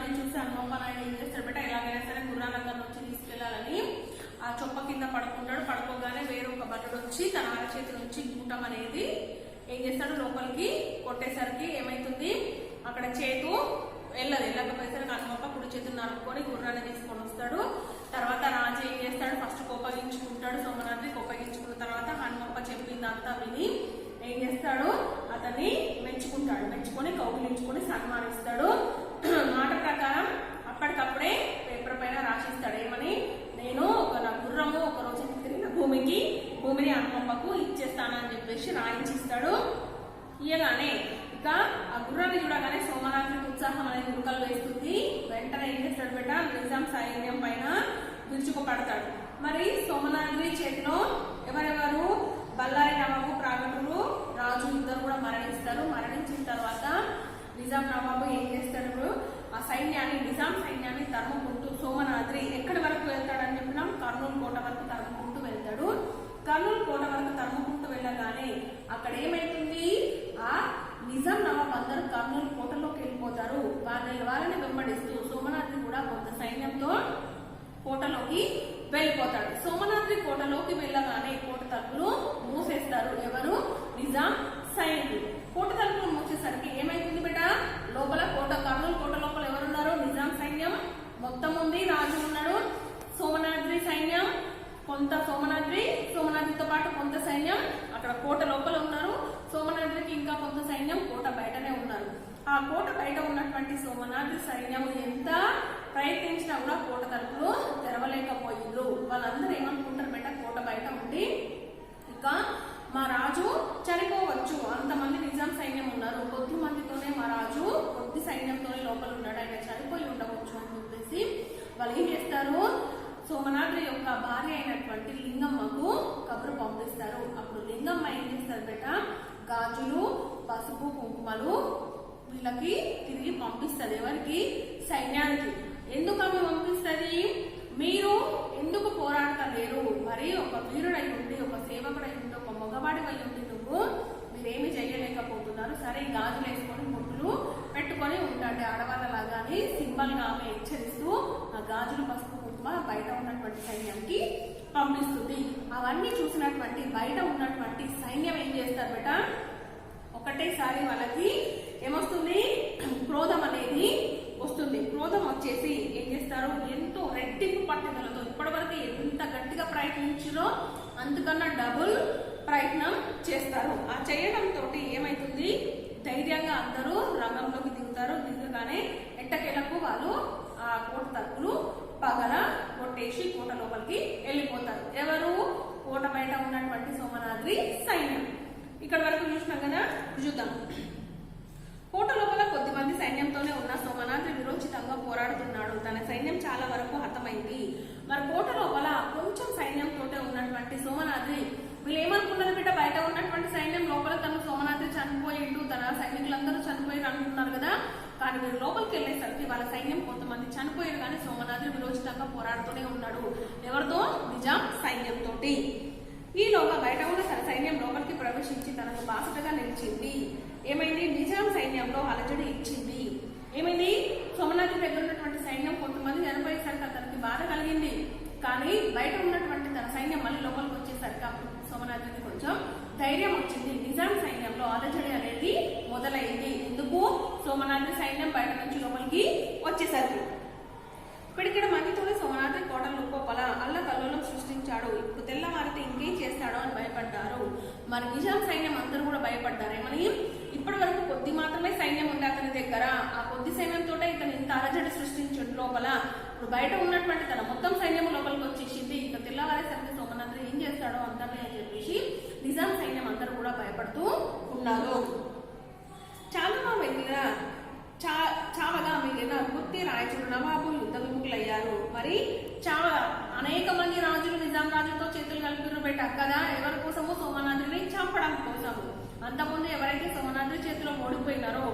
గుర్రాన్ని చూసి హనుమంప నాయుడు ఏం చేస్తాడు బెట, ఎలాగైనా సరే గుర్రాలందరిని వచ్చి తీసుకెళ్లాలని ఆ చొప్ప కింద పడుకుంటాడు. పడుకోగానే వేరొక భటుడు వచ్చి తన అరచేతి నుంచి గూటం అనేది ఏం చేస్తాడు లోపలికి కొట్టేసరికి ఏమైతుంది, అక్కడ చేతు వెళ్ళకపోయేసరికి హనుమంప కుడి చేతులు నరుక్కొని గుర్రాన్ని తీసుకొని వస్తాడు. తర్వాత రాజు ఏం చేస్తాడు, ఫస్ట్ కోపగించుకుంటాడు. సోమనాద్రి కోపగించుకున్న తర్వాత హనుమంప చెప్పిందంతా విని ఏం చేస్తాడు, అతన్ని మెచ్చుకొని కౌగిలించుకొని సన్మానిస్తాడు. మాట ప్రకారం అప్పటికప్పుడే పేపర్ పైన రాసిస్తాడు ఏమని, నేను నా గుర్రము ఒక రోజు తిరిగిన భూమిని హనుమంపకు ఇచ్చేస్తానని చెప్పేసి రాయించిస్తాడు. ఇయగానే ఇక ఆ గుర్రాన్ని చూడగానే సోమనాద్రికి ఉత్సాహం అనేది ఉరుకలు వేస్తుంది. వెంటనే ఏం చేస్తాడు బెట, నిజాం సైన్యం పైన విరుచుకుపడతాడు. మరి సోమనాద్రి చేతిలో ఎవరెవరు, బళ్ళారి నవాబు, ప్రాగటులు, రాజు ఇద్దరు కూడా మరణిస్తారు. మరణించిన తర్వాత నిజాం నవాబు ఏం చేస్తాడు, ఆ సైన్యాన్ని నిజాం సైన్యాన్ని తరుముకుంటూ సోమనాద్రి ఎక్కడి వరకు వెళ్తాడని చెప్పినాం, కర్నూలు కోట వరకు తరుముకుంటూ వెళ్తాడు. కర్నూలు కోట వరకు తరుముకుంటూ వెళ్ళగానే అక్కడ ఏమైతుంది, ఆ నిజాం నవాబ్ అందరూ కర్నూలు కోటలోకి వెళ్ళిపోతారు. వాళ్ళని వెంబడిస్తూ సోమనాద్రి కూడా కొంత సైన్యంతో కోటలోకి వెళ్ళిపోతాడు. సోమనాద్రి కోటలోకి వెళ్ళగానే కోట తలుపులు మూసేస్తారు. ఎవరు, నిజాం సైనికులు. కోట తలుపులు మూసేసరికి ఏమైతుంది బెట, లోపల కర్నూలు కోట లోపల ఎవరున్నారు, నిజాం సైన్యం మొత్తం ఉంది, రాజు ఉన్నాడు. సోమనాద్రి సైన్యం కొంత, సోమనాద్రితో పాటు కొంత సైన్యం అక్కడ కోట లోపల ఉన్నారు. సోమనాద్రికి ఇంకా కొంత సైన్యం కోట బయటనే ఉన్నారు. ఆ కోట బయట ఉన్నటువంటి సోమనాద్రి సైన్యం ఎంత ప్రయత్నించినా కూడా కోట తలుపులు తెరవలేకపోయిండ్రు. వాళ్ళందరూ ఏమనుకుంటారు బెట, కోట బయట ఉండి ఇక మా రాజు చనిపోవచ్చు, అంతమంది నిజాం సైన్యం ఉన్నారు, కొద్ది మందితోనే మా రాజు కొద్ది సైన్యంతోనే లోపల ఉన్నాడు, ఆయన చనిపోయి ఉండవచ్చు అని చెప్పేసి వాళ్ళు ఏం చేస్తారు, సోమనాద్రి యొక్క భార్య అయినటువంటి లింగమ్మకు కబురు పంపిస్తారు. అప్పుడు లింగమ్మ ఏం చేస్తారు బెట, గాజులు, పసుపు, కుంకుమలు వీళ్ళకి తిరిగి పంపిస్తుంది. ఎవరికి, సైన్యానికి. ఎందుకు ఆమె పంపిస్తుంది, మీరు ఎందుకు పోరాడతలేరు, మరి ఒక వీరుడై ఉండి, ఒక సేవకుడై ఉండి, ఒక మగవాడిపై ఉండి మీరేమి చేయలేకపోతున్నారు, సరే గాజులు వేసుకొని ముట్టులు పెట్టుకొని ఉండండి ఆడవాళ్ళలాగా అని సింబల్ గా ఆమె హెచ్చరిస్తూ ఆ గాజులు, పసుపు, కుంకుమ బయట ఉన్నటువంటి సైన్యానికి పంపిస్తుంది. అవన్నీ చూసినటువంటి బయట ఉన్నటువంటి సైన్యం ఏం చేస్తారు బెట, ఒకటేసారి వాళ్ళకి ఏమొస్తుంది, క్రోధం అనేది వస్తుంది. క్రోధం వచ్చేసి ఏం చేస్తారు, ఎంతో రెట్టింపు పట్టుదలతో ఇప్పటి వరకు ఎంత గట్టిగా ప్రయత్నించారో అంతకన్నా డబుల్ ప్రయత్నం చేస్తారు. ఆ చేయడంతో ఏమైతుంది, ధైర్యంగా అందరూ రంగంలోకి దిగుతారు. దిగగానే ఎట్టకేలకు వాళ్ళు ఆ కోట తలుపులు పగల కొట్టేసి కోట లోపలికి వెళ్ళిపోతారు. ఎవరు, కోట బయట ఉన్నటువంటి సోమనాద్రి సైన్యం. ఇక్కడ వరకు చూసినాం కదా, చూద్దాం. కోట లోపల కొద్దిమంది సైన్యంతోనే ఉన్న సోమనాద్రి విరోచితంగా పోరాడుతున్నాడు. తన సైన్యం చాలా వరకు హతమైంది. మరి కోట లోపల కొంచెం సైన్యంతోటే ఉన్నటువంటి సోమనాద్రి వీళ్ళు ఏమనుకున్నారు బిడ్డ, బయట ఉన్నటువంటి సైన్యం లోపల తను సోమనాద్రి చనిపోయిండు, తన సైనికులందరూ చనిపోయారు అనుకున్నారు కదా. కానీ వీళ్ళు లోపలికి వెళ్ళేసరికి వాళ్ళ సైన్యం కొంతమంది చనిపోయారు, కానీ సోమనాద్రి విరోచితంగా పోరాడుతూనే ఉన్నాడు. ఎవరితో, నిజాం సైన్యంతో. ఈలోగా బయట ఉన్న తన సైన్యం లోపలికి ప్రవేశించి తనకు బాసటగా నిలిచింది. ఏమైంది, నిజాం సైన్యంలో అలజడి ఇచ్చింది. ఏమైంది, సోమనాద్రి దగ్గర ఉన్నటువంటి సైన్యం కొంతమంది చనిపోయేసరికి అతనికి బాధ కలిగింది. కానీ బయట ఉన్నటువంటి తన సైన్యం మళ్ళీ లోపలికి వచ్చేసరికి అప్పుడు సోమనాద్రికి కొంచెం ధైర్యం వచ్చింది. నిజాం సైన్యంలో అలజడి అనేది మొదలైంది. ఎందుకు, సోమనాద్రి సైన్యం బయట నుంచి లోపలికి వచ్చేసరికి. పిడికిడ మందితోనే సోమనాద్రి కోట లోపల అల్లకల్లోలం సృష్టించాడు. ఇప్పుడు తెల్లవారితే ఇంకేం చేస్తాడో అని భయపడ్డారు. మరి నిజాం సైన్యం అందరూ కూడా భయపడ్డారు. ఏమని, ఇప్పటి వరకు కొద్ది మాత్రమే సైన్యం ఉంది అతని దగ్గర, ఆ కొద్ది సైన్యంతో ఇతను ఇంత అలజడి సృష్టించడు లోపల. ఇప్పుడు బయట ఉన్నటువంటి తన మొత్తం సైన్యం లోపలికి వచ్చేసింది. ఇంకా తెల్లవారేసరికి సోమనాద్రి ఏం చేస్తాడో అందమే అని చెప్పేసి నిజాం సైన్యం అందరూ కూడా భయపడుతూ ఉన్నారు. చావగా మిగిలిన గుత్తి రాయచుడు నవాబు యుద్ధ విముఖులయ్యారు. మరి చాలా అనేక మంది రాజులు నిజాం రాజుతో చేతులు కలిపిరు బెట్ట కదా, ఎవరి కోసము, సోమనాద్రిని చంపడం కోసము. అంతకుముందు ఎవరైతే సోమనాద్రి చేతిలో ఓడిపోయినారో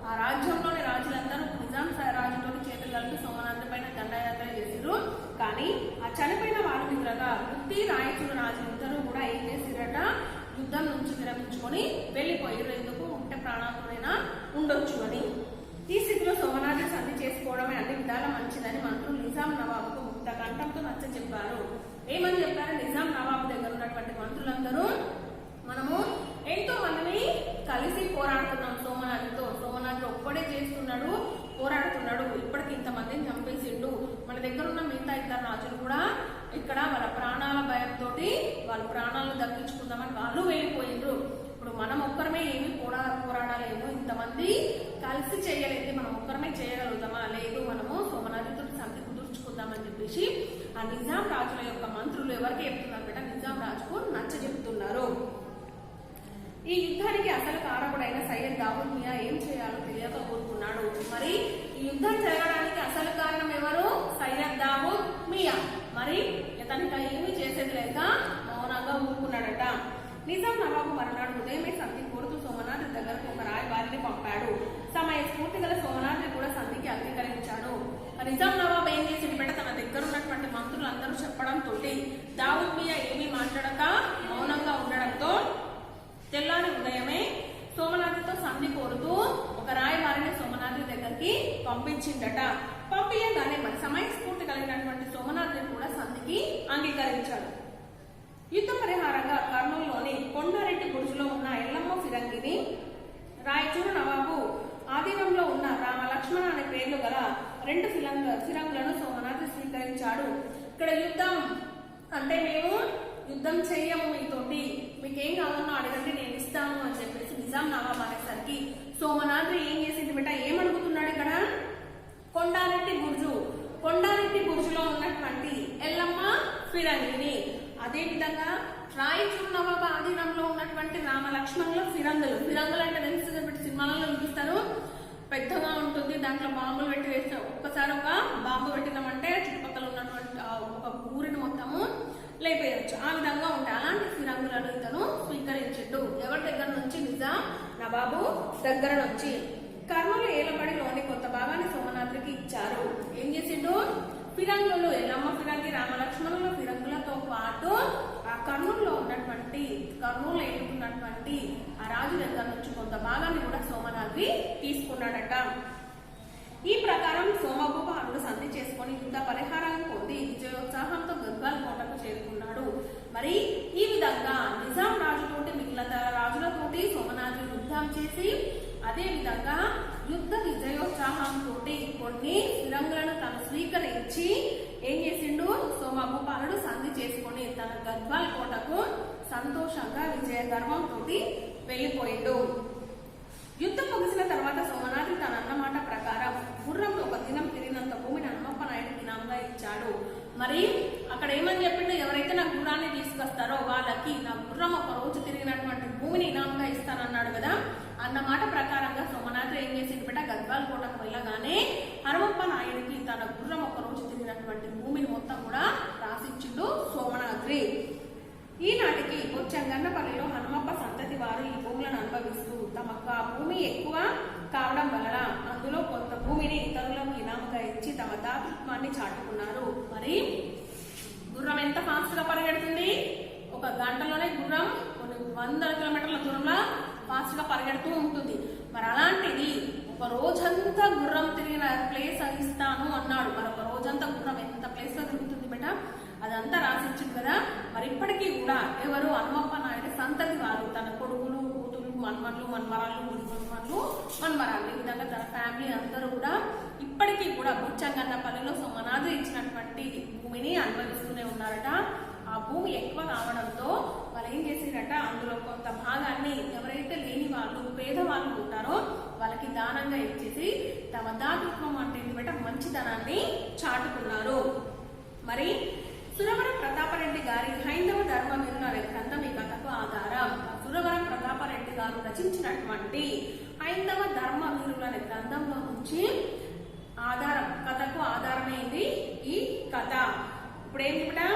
ఆ రాజ్యంలోని రాజులందరూ నిజాం రాజుతో చేతులు కలిపి సోమనాద్రి పైన దండయాత్ర చేసిరు. కానీ ఆ చనిపోయిన వారి మిత్రగా గుత్తి రాయచుడు రాజులిద్దరూ కూడా ఏం చేసిరట, యుద్ధం నుంచి విరమించుకొని వెళ్లిపోయారు. ఎందుకు ఉంటే ప్రాణాలైనా ఉండొచ్చు అని. ఈ స్థితిలో సోమనాద్రి సంధి చేసుకోవడమే అన్ని చెప్పారు. ఏమని చెప్పారు? నిజాం నవాబు దగ్గర ఉన్నటువంటి మంత్రులందరూ మనము ఎంతో మందిని కలిసి పోరాడుతున్నాం సోమనాథ్తో. సోమనాథ్ ఒక్కడే చేస్తున్నాడు, పోరాడుతున్నాడు, ఇప్పటికి ఇంతమందిని చంపేసిండు. మన దగ్గర ఉన్న మిగతా ఇద్దరు రాజులు కూడా ఇక్కడ వాళ్ళ ప్రాణాల భయంతో వాళ్ళ ప్రాణాలను దక్కించుకుందామని వాళ్ళు వెళ్ళిపోయిండ్రు. ఇప్పుడు మనం ఒక్కరమే ఏమి పోరాడలేము, ఇంతమంది కలిసి చేయలేదు, మనం ఒక్కరమే చేయగలుగుతామా? లేదు, మనము సోమనాథ్తో సంధి కుదుర్చుకుందామని చెప్పేసి ఆ నిజాం రాజుల యొక్క మంత్రులు ఎవరికి చెప్తున్నారు బేట? నిజాం రాజుకు నచ్చ చెప్తున్నారు. ఈ యుద్ధానికి అసలు కారకుడైన సయ్యద్ దావుద్ మియా ఏం చేయాలో తెలియక కోరుకున్నాడు. మరి ఈ యుద్ధం జరగడానికి అసలు కారణం ఎవరు? సయ్యద్ దావుద్ మియా. మరి తనకి ఏమీ చేసేది లేక మౌనంగా ఊరుకున్నాడట. నిజాం నవాబు మరునాడు ఉదయమే సంధి కోరుతూ సోమనాథ్ దగ్గరకు ఒక రాయబారిని పంపాడు. సమయ స్ఫూర్తి గల సోమనాథ్ కూడా సంధికి అంగీకరించాడు. నిజాం నవాబు ఏం చేసింది బేట? తన దగ్గర ఉన్నటువంటి మంత్రులు అందరూ చెప్పడంతో దావుద్ మియా ఏమీ మాట్లాడక మౌనంగా ఉండడంతో తెల్లారి ఉదయమే సోమనాథ్తో సంధి కోరుతూ ఒక రాయబారిని సోమనాథ్ దగ్గరికి పంపించిందట. పంపించగానే మరి సమయస్ఫూర్తి కలిగినటువంటి సోమనాథ్ కూడా సంధికి అంగీకరించాడు. యుద్ధ పరిహారంగా కర్నూలులోని కొండారెడ్డి బురుజులో ఉన్న ఎల్లమ్మ ఫిరంగిని, రాయచూరు నవాబు ఆధీనంలో ఉన్న రామ లక్ష్మణ అనే పేర్లు గల 2 ఫిరంగులను సోమనాథ్ స్వీకరించాడు. ఇక్కడ యుద్ధం అంటే మేము యుద్ధం చెయ్యము, మీతోటి మీకేం కావాలో అడగండి నేను ఇస్తాను అని చెప్పేసి నిజాం నవాబ్ అనేసరికి సోమనాథ్ ఏం చేసింది బిడ్డ? ఏమడుగుతున్నాడు ఇక్కడ? కొండారెడ్డి బుర్జులో ఉన్నటువంటి ఎల్లమ్మ ఫిరంగిని, అదే విధంగా రాయచూరు నవాబ్ ఆధీనంలో ఉన్నటువంటి రామ లక్ష్మణుల ఫిరంగులు అంటే తెలుసు పెట్టి సినిమాలలో చూపిస్తారు, పెద్దగా ఉంటుంది, దాంట్లో బాంబులు పెట్టి వేస్తాం. ఒక్కసారి ఒక బాంబు పెట్టినామంటే చుట్టుపక్కల ఉన్నటువంటి ఒక ఊరిని మొత్తము లేపేయచ్చు, ఆ విధంగా ఉంటాయి. అలాంటి ఫిరంగులను ఇతను స్వీకరించిండు. ఎవరి దగ్గర నుంచి? నిజాం నవాబు దగ్గర నుంచి. కర్నూలు ఏలబడిలోని కొంత భాగాన్ని సోమనాథ్కి ఇచ్చారు. ఏం చేసిండు? ఫిరంగులు, ఎల్లమ్మ ఫిరంగి, రామలక్ష్మణుల ఫిరంగులతో పాటు ఆ కర్నూలులో ఏలుతున్నటువంటి ఆ రాజు దగ్గర నుంచి కొంత భాగాన్ని కూడా సోమనాథ్కి తీసుకున్నాడట. ఈ ప్రకారం సోమభూపాలుడు సంధి చేసుకుని యుద్ధ పరిహారాన్ని పొంది విజయోత్సాహంతో గద్వాల్ కోటకు చేరుకున్నాడు. మరి ఈ విధంగా నిజాం రాజుతోటి మిగిలిన రాజులతోటి సోమనాథ్ యుద్ధం చేసి అదే విధంగా యుద్ధ విజయోత్సాహంతో కొన్ని ఫిరంగులను తను స్వీకరించి ఏం చేసిండు? సోమభూపాలుడు సంధి చేసుకుని తన గద్వాల్ కోటకు సంతోషంగా విజయ గర్వంతో వెళ్ళిపోయిండు. యుద్ధం ముగిసిన తర్వాత సోమనాథ్ తన అన్నమాట ప్రకారం గుర్రంలో ఒక దినం తిరిగినంత భూమిని హనుమప్ప నాయుడికి ఇనాంగా ఇచ్చాడు. మరి అక్కడ ఏమని చెప్పిండు? ఎవరైతే నా గుర్రాన్ని తీసుకొస్తారో వాళ్ళకి నా గుర్రం ఒక రోజు తిరిగినటువంటి భూమిని ఇనాంగా ఇస్తానన్నాడు కదా. అన్నమాట ప్రకారంగా సోమనాథ్ ఏం చేసింది బిడ్డ? గద్వాల్ కోటకు వెళ్ళగానే హనుమప్ప నాయుడికి తన గుర్రం ఒక రోజు తిరిగినటువంటి భూమిని మొత్తం కూడా రాసిచ్చిండు సోమనాథ్రి. ఈనాటికి బొచ్చంగన్నపల్లిలో హనుమప్ప సంతతి వారు ఈ భూములను అనుభవిస్తూ తమకు ఆ భూమి ఎక్కువ కావడం వలన అందులో కొంత భూమిని ఇతరులకు ఇనాముగా ఇచ్చి తమ దాతృత్వాన్ని చాటుకున్నారు. మరి గుర్రం ఎంత ఫాస్ట్ గా పరిగెడుతుంది? ఒక గంటలోనే గుర్రం కొన్ని 100 కిలోమీటర్ల దూరంలో ఫాస్ట్ గా పరిగెడుతూ ఉంటుంది. మరి అలాంటిది ఒక రోజంతా గుర్రం తిరిగిన ప్లేస్ ఇస్తాను అన్నాడు. మరి ఒక రోజంతా గుర్రం ఎంత ప్లేస్ లో తిరుగుతుంది బేట? అదంతా రాసిచ్చింది కదా. మరి ఇప్పటికీ కూడా ఎవరు? హనుమప్ప నాయుడు సంతతి వారు తన కొడుకులు, కూతురు, మన్మరాలు, ఈ విధంగా తన ఫ్యామిలీ అందరూ కూడా ఇప్పటికీ కూడా బొచ్చంగన్నపల్లిలో సోమనాథ్ ఇచ్చినటువంటి భూమిని అనుభవిస్తూనే ఉన్నారట. ఆ భూమి ఎక్కువ కావడంతో వాళ్ళు ఏం చేసిరట? అందులో కొంత భాగాన్ని ఎవరైతే లేని వాళ్ళు, పేదవాళ్ళు ఉంటారో వాళ్ళకి దానంగా ఇచ్చేసి తమ దాతృత్వం అంటే బేట మంచితనాన్ని చాటుకున్నారు. మరి సురవరం ప్రతాపరెడ్డి గారి హైందవ ధర్మ విరుల అనే గ్రంథం ఈ కథకు ఆధారం. సురవరం ప్రతాపరెడ్డి గారు రచించినటువంటి హైందవ ధర్మ విరుల అనే గ్రంథంలో నుంచి కథకు ఆధారమైంది ఈ కథ. ఇప్పుడు ఏంటి కూడా?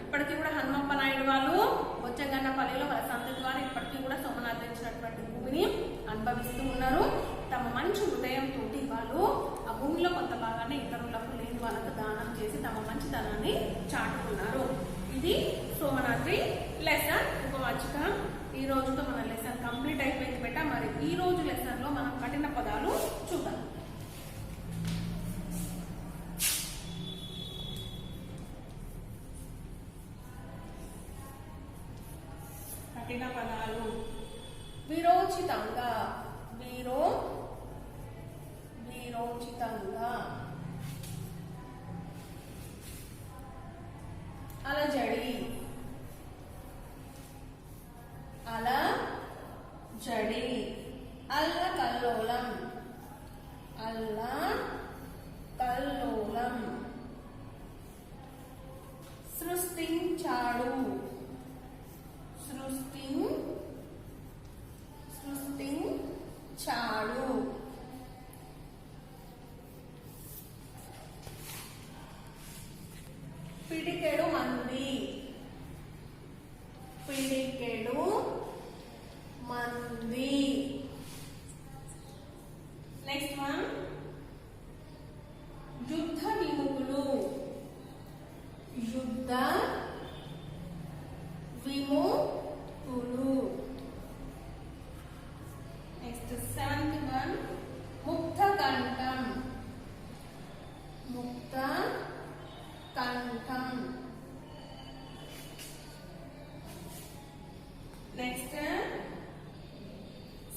ఇప్పటికీ కూడా హనుమప్ప నాయుడు వాళ్ళు బొచ్చంగన్నపల్లిలో వాళ్ళ సంతతి వారు ఇప్పటికీ కూడా సోమనాథ్ ఇచ్చినటువంటి భూమిని అనుభవిస్తూ ఉన్నారు. తమ మంచి హృదయంతో వాళ్ళు ఆ భూమిలో కొంత భాగాన్ని ఇతరులకు లేని వాళ్ళకు దానం చేసి తమ మంచితనాన్ని చాటుకున్నారు. ఇది సోమనాథ్రి లెసన్ ఉపవాచిక. ఈ రోజుతో మన లెసన్ కంప్లీట్ అయిపోయింది బేట. మరి ఈ రోజు లెసన్ లో మనం కఠిన పదాలు చూద్దాం. కఠిన పదాలు విరోచితంగా విరోచితంగా అలజడి అలజడి అల్లకల్లోలం అల్లకల్లోలం సృష్టించాడు సృష్టించాడు పిడికెడు మంది పిడికెడు మంది నెక్స్ట్ వన్ యుద్ధ విముఖులు యుద్ధ విముఖులు నెక్స్ట్ సెవెంత్ వన్ ముక్త కంఠం ముక్త కంఠం నెక్స్ట్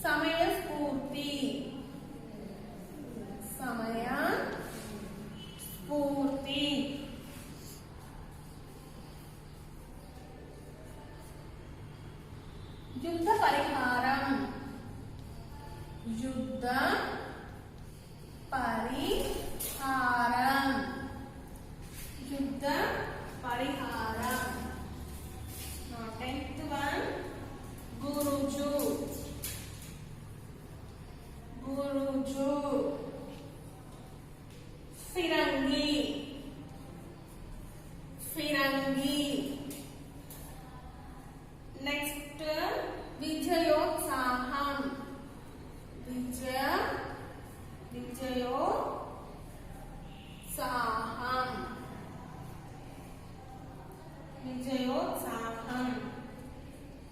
సమయస్ఫూర్తి సమయస్ఫూర్తి యుద్ధ పరిహారం యుద్ధ పరిహారం యుద్ధ పరిహారం 10th one గురుజు గురుజు ఫిరంగి ఫిరంగి నెక్స్ట్ విజయోత్సాహం విజయోత్సాహం విజయోత్సాహం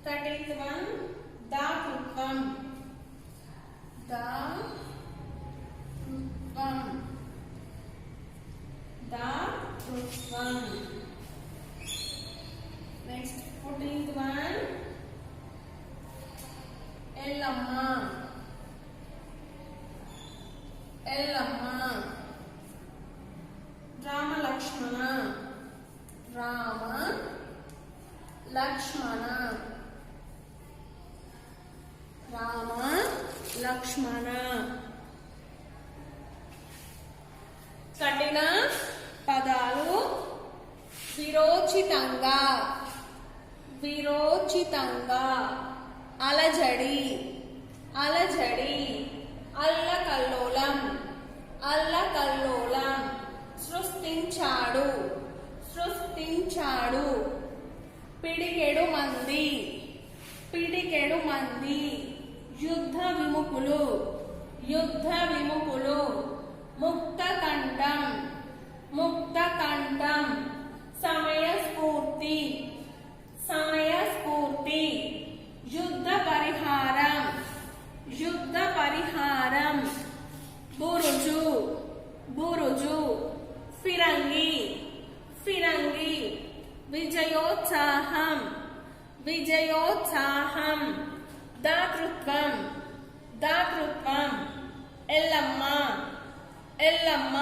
13th one దాతృత్వం దాతృత్వం దాతృత్వం next 14th one Yellamma Yellamma Rama Lakshmana Rama Lakshmana Rama Lakshmana కఠిన పదాలు విరోచితంగా విరోచితంగా అలజడి అలజడి అల్లకల్లోలం అల్లకల్లోలం సృష్టించాడు సృష్టించాడు పిడికెడు మంది పిడికెడు మంది యుద్ధ విముఖులు యుద్ధ విముఖులు ముక్త కంఠం ముక్త కంఠం సమయస్ఫూర్తి సమయస్ఫూర్తి యుద్ధ పరిహారం యుద్ధ పరిహారం బురుజు బురుజు ఫిరంగి ఫిరంగి విజయోత్సాహం విజయోత్సాహం దాతృత్వం దాతృత్వం ఎల్లమ్మ ఎల్లమ్మ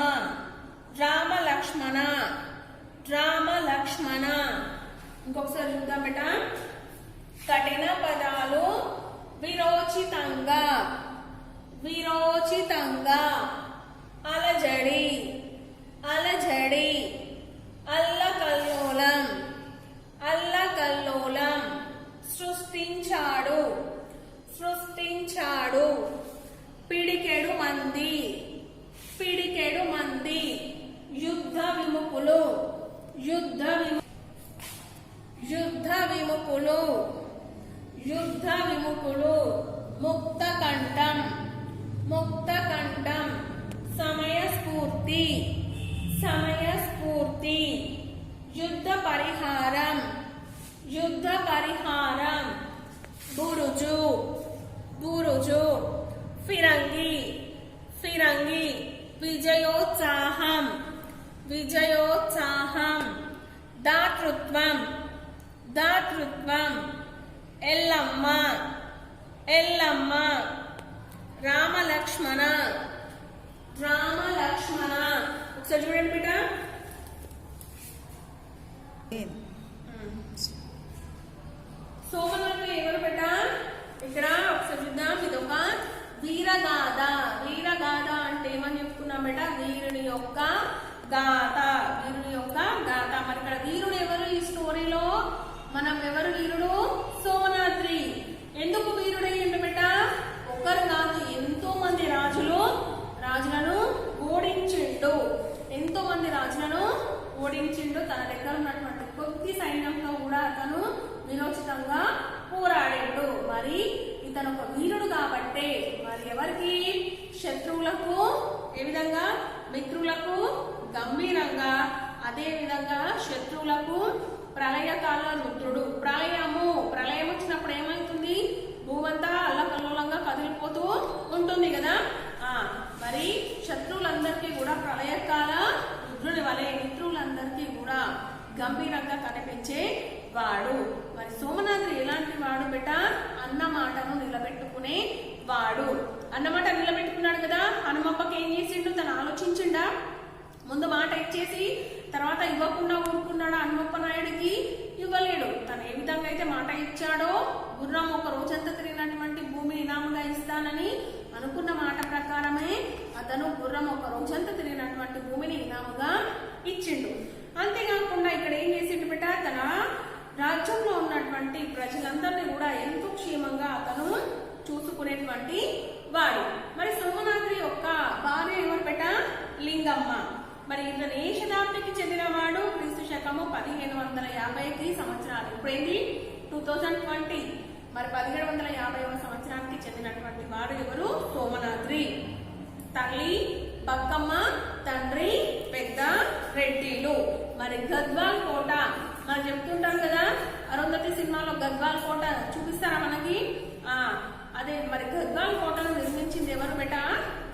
రామ లక్ష్మణ రామ లక్ష్మణ ఇంకొకసారి చూద్దాం బేట కఠిన పదాలు విరోచితంగా విరోచితంగా అలజడి అలజడి అల్లకల్లోలం అల్లకల్లోలం సృష్టించాడు సృష్టించాడు పిడికెడు మంది పిడికెడు మంది యుద్ధ విముఖులు యుద్ధ విముఖులు యుద్ధ విముఖులు ముక్త కంఠం ముక్త కంఠం సమయస్ఫూర్తి సమయస్ఫూర్తి యుద్ధ పరిహారం యుద్ధ పరిహారం బురుజు బురుజు ఫిరంగి ఫిరంగి విజయోత్సాహం విజయోత్సాహం దాతృత్వం దాతృత్వం ఎల్లమ్మ ఎల్లమ్మ. రామ లక్ష్మణ రామ లక్ష్మణ. ఒకసారి చూడండి బిడ్డ. సోమనాథులు ఎవరు బిడ్డ? ఇక్కడ ఒకసారి చూద్దాం. ఇది ఒక వీరగాథ. వీరగాథ అంటే ఏమని చెప్పుకున్నాం బిడ్డ? వీరుని యొక్క గాథ. వీరుని యొక్క గాథ. మరి ఇక్కడ వీరుడు ఎవరు ఈ స్టోరీలో? మనం ఎవరు వీరుడు? సోమనాద్రి. ఎందుకు వీరుడయ్యిండు బిడ్డ? ఒకరు కాదు, ఎంతో మంది రాజులను ఓడించిండు. ఎంతో మంది రాజులను ఓడించిండు. తన దగ్గర ఉన్నటువంటి కొద్ది సైన్యంతో కూడా అతను విరోచితంగా పోరాడిండు. మరి ఇతను ఒక వీరుడు కాబట్టే మరి ఎవరికి? శత్రువులకు ఏ విధంగా? మిత్రులకు గంభీరంగా, అదే విధంగా శత్రువులకు ప్రళయకాల మిత్రుడు. ప్రళయం వచ్చినప్పుడు ఏమవుతుంది? భూమంతా అల్లకల్లోలంగా కదిలిపోతూ ఉంటుంది కదా. మరి శత్రువులందరికీ కూడా ప్రళయకాల రుద్రుని వలె మిత్రులందరికీ కూడా గంభీరంగా కనిపించే వాడు. మరి సోమనాద్రి ఎలాంటి వాడు బిడ్డ? అన్న మాటను నిలబెట్టుకునే వాడు. అన్నమాట నిలబెట్టుకున్నాడు కదా. హనుమప్పకి ఏం చేసిండు? తను ఆలోచించిండా? ముందు మాట ఇచ్చేసి తర్వాత ఇవ్వకుండా ఊరుకున్నాడు. హనుమప్ప నాయుడికి ఇవ్వలేడు. తను ఏ విధంగా అయితే మాట ఇచ్చాడో, గుర్రం ఒక రోజంతా తిరిగినటువంటి భూమిని ఇనాముగా ఇస్తానని అనుకున్న మాట ప్రకారమే అతను గుర్రం ఒక రోజంతా తిరిగినటువంటి భూమిని ఇనాముగా ఇచ్చిండు. అంతేకాకుండా ఇక్కడ ఏం చేసిండు బిడ్డ? తన రాజ్యంలో ఉన్నటువంటి ప్రజలందరినీ కూడా ఎంతో క్షేమంగా అతను చూసుకునేటువంటి వాడు. మరి సోమనాద్రి యొక్క భార్య ఎవరు బిడ్డ? లింగమ్మ. మరి ఇతను ఏ శతాబ్దికి చెందినవాడు? క్రీస్తు శకము 1550కి సంవత్సరాలు. ఇప్పుడేంటి 2020. మరి 1750వ సంవత్సరానికి చెందినటువంటి వాడు ఎవరు? సోమనాద్రి. తల్లి బక్కమ్మ, తండ్రి పెద్ద రెడ్డిలు. మరి గద్వాల్ కోట మనం చెప్తుంటాం కదా, అరుంధతి సినిమాలో గద్వాల్ కోట చూపిస్తారా మనకి? అదే మరి గద్వాల్ కోటను నిర్మించింది ఎవరు బెట?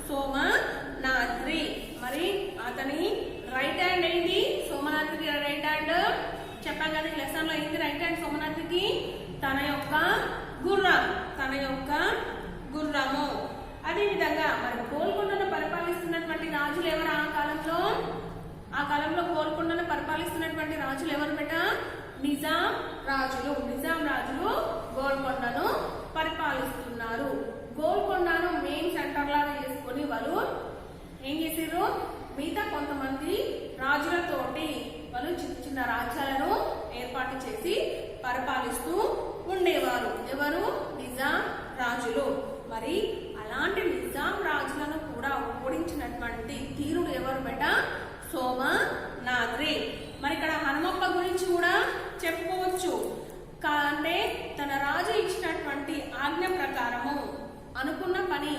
సోమనాద్రి. మరి అతని రైట్ హ్యాండ్ ఏంటి? సోమనాద్రికి రైట్ హ్యాండ్ చెప్పాం కదా ఈ లెసన్ లో. ఏంటి రైట్ హ్యాండ్ సోమనాద్రికి? తన యొక్క గుర్రము. అదే విధంగా మరి గోల్కొండను పరిపాలిస్తున్నటువంటి రాజులు ఎవరు ఆ కాలంలో గోల్కొండను పరిపాలిస్తున్నటువంటి రాజులు ఎవరు బెట? నిజాం రాజులు గోల్కొండను పరిపాలిస్తున్నారు. గోల్కొండను మెయిన్ సెంటర్ లాగా చేసుకుని వాళ్ళు ఏం చేసారు? మిగతా కొంతమంది రాజులతోటి వాళ్ళు చిన్న చిన్న రాజ్యాలను ఏర్పాటు చేసి పరిపాలిస్తూ ఉండేవారు. ఎవరు? నిజాం రాజులు. మరి అలాంటి నిజాం రాజులను కూడా ఓడించినటువంటి తీరుడు ఎవరు బెట? సోమనాద్రి. మరి ఇక్కడ హనుమప్ప గురించి కూడా చెప్పుకోవచ్చు. అంటే తన రాజు ఇచ్చినటువంటి ఆజ్ఞ ప్రకారము అనుకున్న పని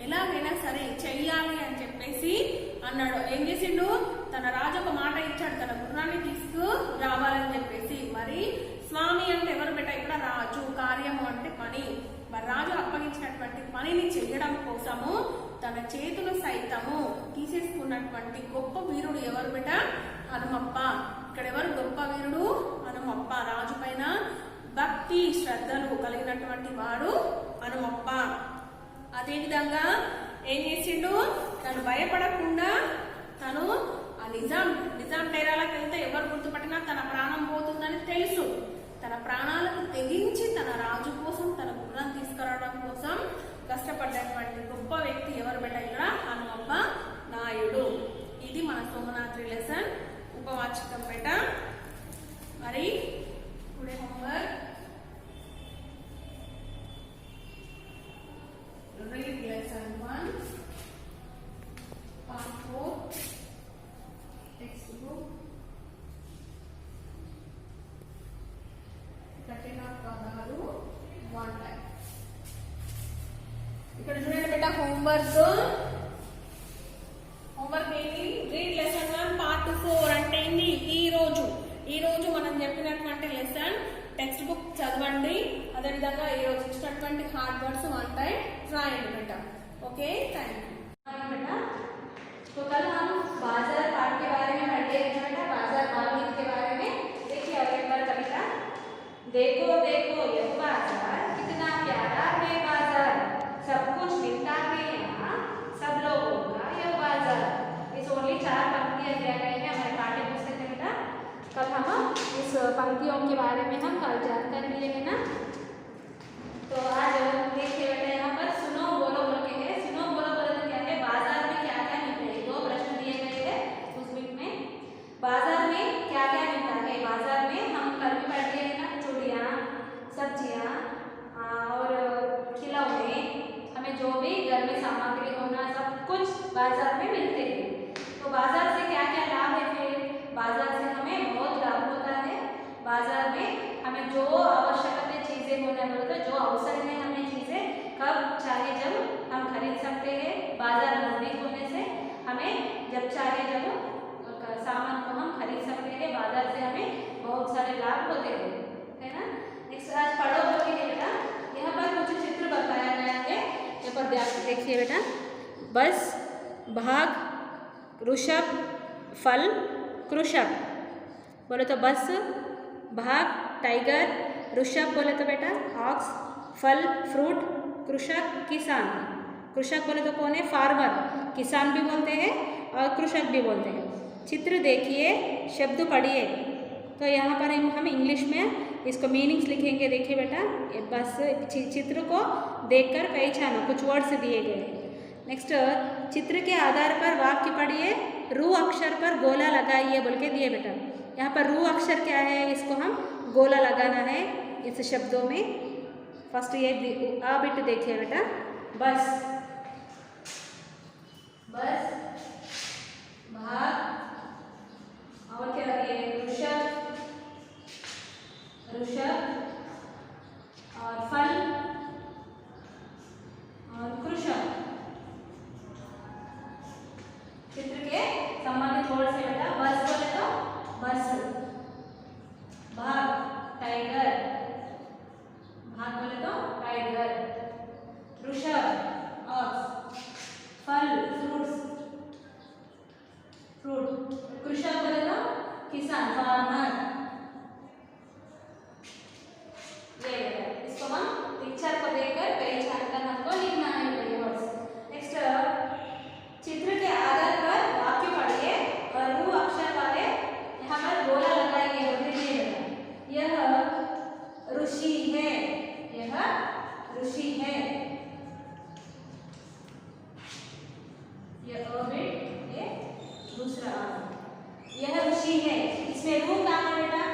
ఎలాగైనా సరే చెయ్యాలి అని చెప్పేసి అన్నాడు. ఏం చేసిండు? తన రాజు ఒక మాట ఇచ్చాడు, తన గుర్రాన్ని తీసుకు రావాలని చెప్పేసి. మరి స్వామి అంటే ఎవరు బెట? ఇక్కడ రాజు. కార్యము అంటే పని. మరి రాజు అప్పగించినటువంటి పనిని చెయ్యడం కోసము తన చేతులు సైతము తీసేసుకున్నటువంటి గొప్ప వీరుడు ఎవరు బెట? హనుమప్ప. ఇక్కడ ఎవరు గొప్ప వీరుడు? హనుమప్ప. రాజు పైన భక్తి శ్రద్ధలు కలిగినటువంటి వాడు హనుమప్ప. అదే విధంగా ఏం చేసిండు? తను భయపడకుండా తను ఆ నిజాం డైరాలకు వెళ్తే ఎవరు గుర్తుపట్టినా తన ప్రాణం పోతుందని తెలుసు. తన ప్రాణాలకు తెగించి తన రాజు కోసం, తన గుర్రం తీసుకురావడం కోసం కష్టపడ్డటువంటి గొప్ప వ్యక్తి ఎవరు బెట? ఇక్కడ హనుమప్ప నాయుడు. ఇది మన సోమనాద్రి లెసన్ ఉపవాచకం బెట. మరి today homework read lesson 1 part 4 textbook కఠిన పదాలు 1 time. ఇక్కడ చూడండి బేటా హోంవర్క్ ఏంటి? రీడ్ లెసన్ 1 పార్ట్ 4 అంటే ఏంటి? ఈ రోజు మనం చెప్పినటువంటి లెసన్ టెక్స్ట్ బుక్ చదవండి. అదేవిధంగా ఈ రోజు ఇచ్చినటువంటి హార్డ్ వర్డ్స్ 1 time रायंडी बेटा. ओके थैंक यू बेटा. तो कल हम बाजार पाठ के बारे में पढ़ते हैं बेटा. बाजार मार्केट के बारे में देखिए और एक बार कविता. देखो देखो यह बाजार आकृतियों के बारे में हम कल जानकारी मिलेंगे ना। तो आज देखिए बेटा यहाँ पर सुनो बोलो बोल के है। सुनो बोलो बोलो तो क्या है, बाजार में क्या क्या मिलता है। दो प्रश्न दिए गए थे उस बुक में। बाजार में क्या क्या मिलता है। बाजार में हम कल भी पढ़ लिए ना, चूड़ियाँ, सब्जियाँ और खिलौने, हमें जो भी घर में सामग्री होना सब कुछ बाजार में मिलते हैं। तो बाजार से क्या क्या लाभ है। फिर बाजार से हमें बहुत लाभ होता है। बाजार में हमें जो आवश्यक चीज़ें होने बोले तो जो अवसर है हमें चीज़ें कब चाहे जब हम खरीद सकते हैं। बाजार नजदीक होने से हमें जब चाहे जब सामान को हम खरीद सकते हैं। बाजार से हमें बहुत सारे लाभ होते हैं, है ना। नेक्स्ट आज पढ़ो बोलिए बेटा। यहाँ पर कुछ चित्र बताया गया है, यहाँ पर देखिए बेटा। बस, भाग, ऋषभ, फल, कृषक। बोले तो बस, भाग टाइगर, ऋषभ बोले तो बेटा ऑक्स, फल फ्रूट, कृषक किसान। कृषक बोले तो कौन है, फार्मर। किसान भी बोलते हैं और कृषक भी बोलते हैं। चित्र देखिए, शब्द पढ़िए। तो यहाँ पर हम इंग्लिश में इसको मीनिंग्स लिखेंगे। देखिए बेटा, बस चित्र को देखकर पहचानो, कुछ वर्ड्स दिए गए हैं। नेक्स्ट, चित्र के आधार पर वाक्य पढ़िए। रू अक्षर पर गोला लगाइए बोल के दिए बेटा। यहाँ पर रू अक्षर क्या है, इसको हम गोला लगाना है इस शब्दों में। फर्स्ट ये आ बिट देखिए बेटा। बस, बस, भाग और क्या है, ऋषभ, ऋषभ और फल और कृषक। चित्र के संबंधित वर्ड से बेटा। बस बोले तो बस, भाग टाइगर, भाग बोले तो टाइगर, ऋषभ ऑक्स, फल फ्रूट्स, फ्रूट, कृषक बोले तो किसान फार्मर। ये इसको हम पिक्चर को देखकर पहचान कर हमको लिखना है ये वर्ड्स। नेक्स्ट, चित्र के आधार पर वाक्य पढ़िए और रू अक्षर वाले यहाँ पर गोला लगाइए। यह ऋषि है, यह ऋषि है। यह ये दूसरा, यह ऋषि है। इसमें रू कहाँ है बेटा,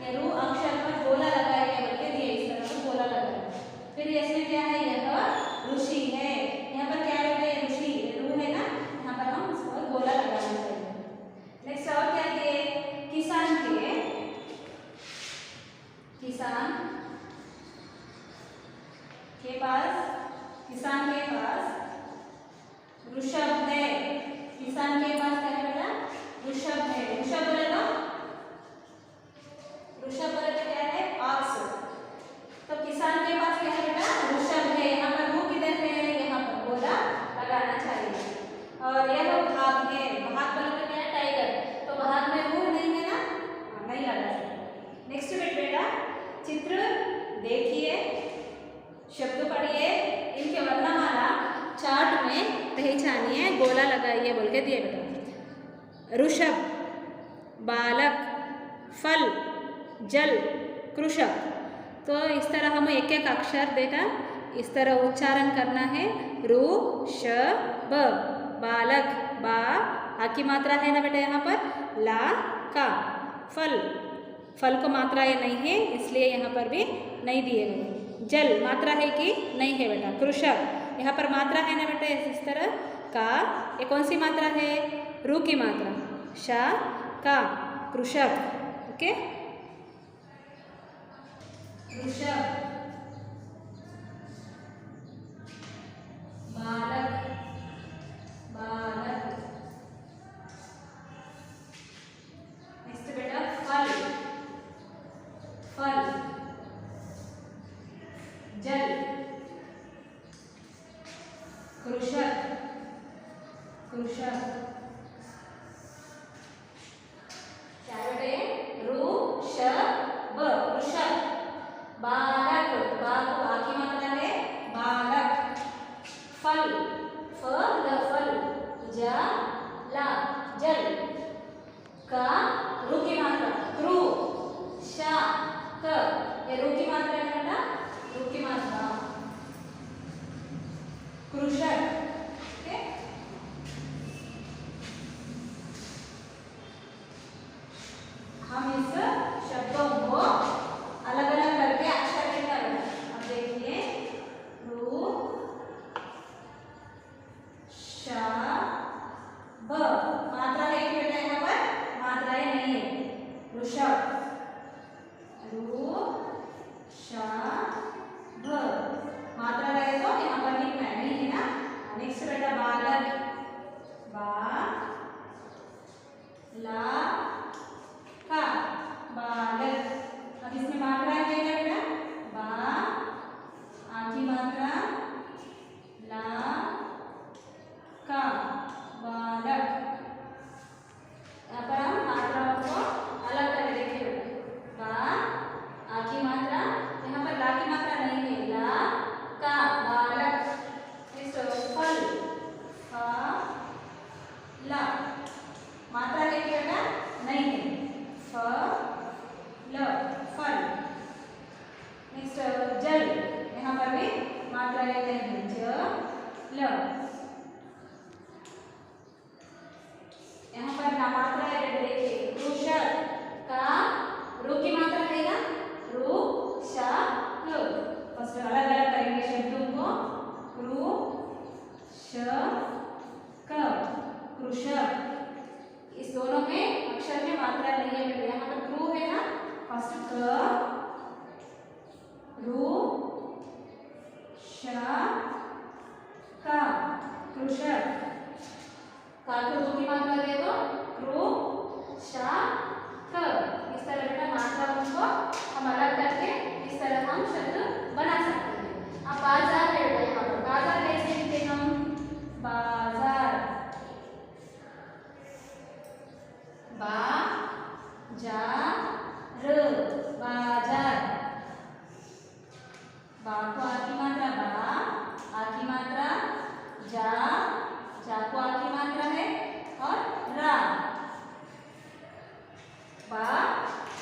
ये रू अक्षर पर गोला लगाइए बोलते दिए, इस तरह से गोला लगाइए। फिर इसमें क्या है, यह ऋषि है। यहाँ पर क्या है, ये ऋषि रू है ना, यहाँ पर हम इसको गोला लगाना चाहिए। नेक्स्ट और क्या दिए, किसान के, किसान के पास, किसान के पास ऋषभ है। किसान के पास क्या है बेटा, ऋषभ है। ऋषभ बोले तो, ऋषभ बोले तो क्या है, ऑक्स। तो किसान के पास क्या है बेटा, ऋषभ है। यहाँ पर रू किधर है, यहाँ पर गोला लगाना चाहिए। और यह भाग है। भाग बोले तो क्या है, टाइगर। तो भाग में रू नहीं है ना, नहीं लगा सकते। नेक्स्ट बेटा, चित्र देखिए, शब्द पढ़िए, इनके वर्णमाला चार्ट में पहचानिए, गोला लगाइए बोल के दिए बेटा। ऋषभ, बालक, फल, जल, कृषक। तो इस तरह हम एक एक अक्षर बेटा इस तरह उच्चारण करना है। रू श ब, बालक, बा, आ की मात्रा है ना बेटा यहाँ पर, ला का, फल, फल को मात्रा ये नहीं है इसलिए यहाँ पर भी नहीं दिए गए। जल मात्रा है कि नहीं है बेटा। कृषक यहाँ पर मात्रा है ना बेटा इस तरह का, ये कौन सी मात्रा है, रू की मात्रा, शा का, कृषक। ओके, कृषक, बालक, बालक। नेक्स्ट बेटा, फल, फल, जल, कृषक, कृषक। क्या बेटे, रू ष ब, कृषक। बालक, बा को बा की मात्रा है, बालक। फल, फल, फल, ज ला, जल। का रू की मात्रा, क्रू, शा क, ये रू की मात्रा है बेटा, रू की मात्रा। कृषक, ओके। हम इस शब्दों को अलग अलग करके अक्षर लेकर, अब देखिए रू श ब, मात्रा है कि बेटा यहाँ पर? मात्राएं नहीं है। वृषभ, रू श भ, मात्रा रहे तो यहाँ पर लिखना है, नहीं है ना। नेक्स्ट बेटा बालक, बा ला का, बालक। अब इसमें मात्रा है क्या बेटा? बा, आ की मात्रा, ला का, बालक। यहाँ पर हम मात्राओं को अलग कर देखिए बेटा, बा, आ की मात्रा, यहाँ पर ला की मात्रा नहीं है, ला का, बालक। फल, फा ला, मात्रा है क्या बेटा? नहीं है, फ ल, फल। नेक्स्ट जल, यहाँ पर भी मात्रा लेते हैं, ज ल। यहाँ पर ना मात्रा है बेटा, देखिए कृषक का, रू की मात्रा है ना, रू श ल। फर्स्ट अलग अलग करेंगे शब्दों को, रू श क, कृषक। इस दोनों में अक्षर में मात्रा नहीं है बेटा, यहाँ पर क्रू है ना, फर्स्ट क, रू श का, कृषक। का को दो की मात्रा दे दो, क्रू श क। इस तरह बेटा मात्राओं को हम अलग करके इस तरह हम शब्द बना सकते हैं। अब बाजार है बेटा, यहाँ पर बाजार कैसे लिखते हम? बाजार, बा जा र, बाजार। बा को आ की मात्रा, बा, आ की मात्रा, जा, जा को आ की मात्रा है, और रा। बा,